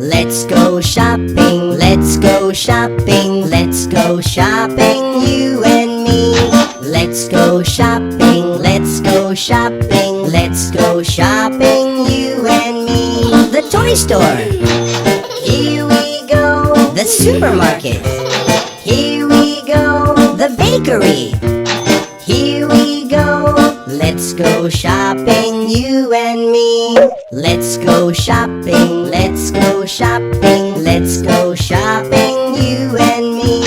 Let's go shopping, let's go shopping, let's go shopping, you and me. Let's go shopping, let's go shopping, let's go shopping, you and me. The toy store, here we go. The supermarket, here we go. The bakery, here we go. Let's go shopping, you and me. Let's go shopping, let's go shopping, let's go shopping, you and me.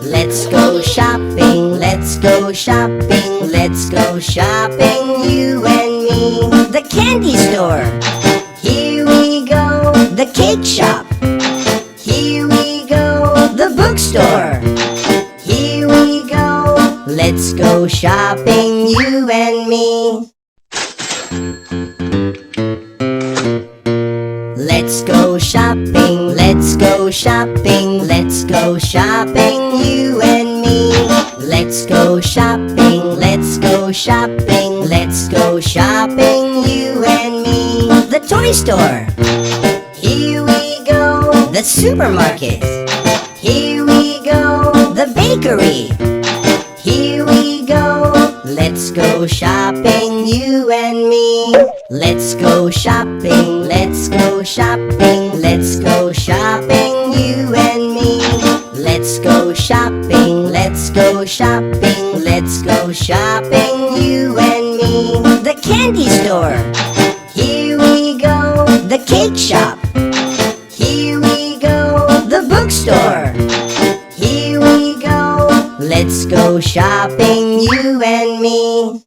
Let's go shopping, let's go shopping, let's go shopping, you and me. The candy store, here we go. The cake shop, here we go. The bookstore, here we go. Let's go shopping, you and me. Let's go shopping, let's go shopping, let's go shopping, you and me. Let's go shopping, let's go shopping, let's go shopping, you and me. The toy store, here we go. The supermarket, here we go. The bakery, here we go. Let's go shopping, you and me. Let's go shopping, let's go shopping, let's go shopping, you and me. Let's go shopping, let's go shopping, let's go shopping, you and me. The candy store, here we go. The cake shop, here we go. The bookstore, here we go. Let's go shopping, you and me.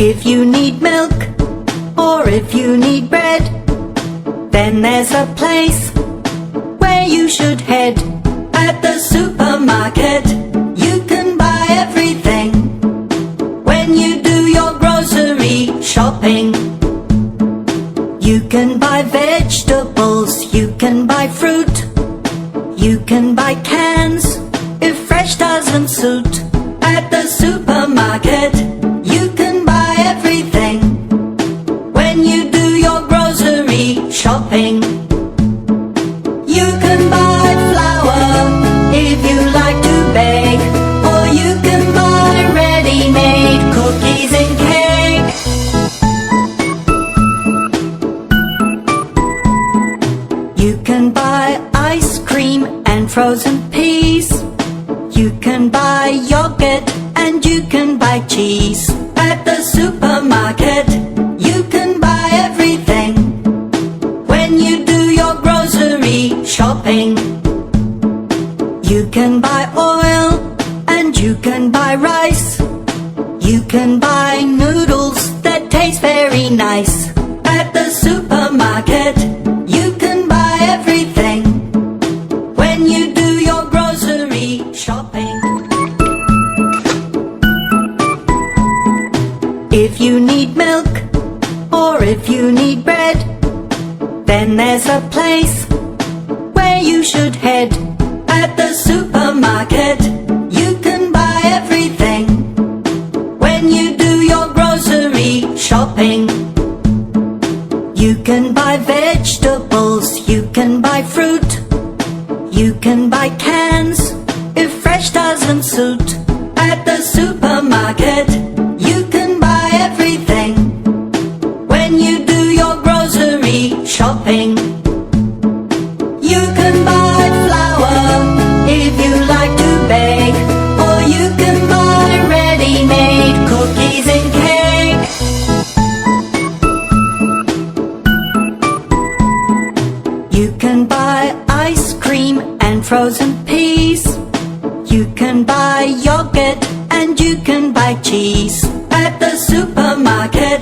If you need milk, or if you need bread, then there's a place where you should head. At the supermarket, you can buy everything. When you do your grocery shopping, you can buy vegetables, you can buy fruit, you can buy cans if fresh doesn't suit. At the supermarket, you can buy everything. When you do your grocery shopping, you can buy flour if you like to bake, or you can buy ready-made cookies and cake. You can buy ice cream and frozen peas. You can buy yogurt and you can buy cheese. At the supermarket, you can buy everything. When you do your grocery shopping, you can buy oil and you can buy rice. You can buy noodles that taste very nice. At the supermarket, you can buy everything. When you do your grocery shopping. If you need milk, or if you need bread, then there's a place where you should head. At the supermarket, you can buy everything. When you do your grocery shopping, you can buy vegetables, you can buy fruit, you can buy cans if fresh doesn't suit. At the supermarket, you can buy everything. When you do your grocery shopping, you can buy flour if you like to bake, or you can buy ready-made cookies and cake. You can buy ice cream and frozen peas. You can buy yogurt and you can buy cheese. At the supermarket,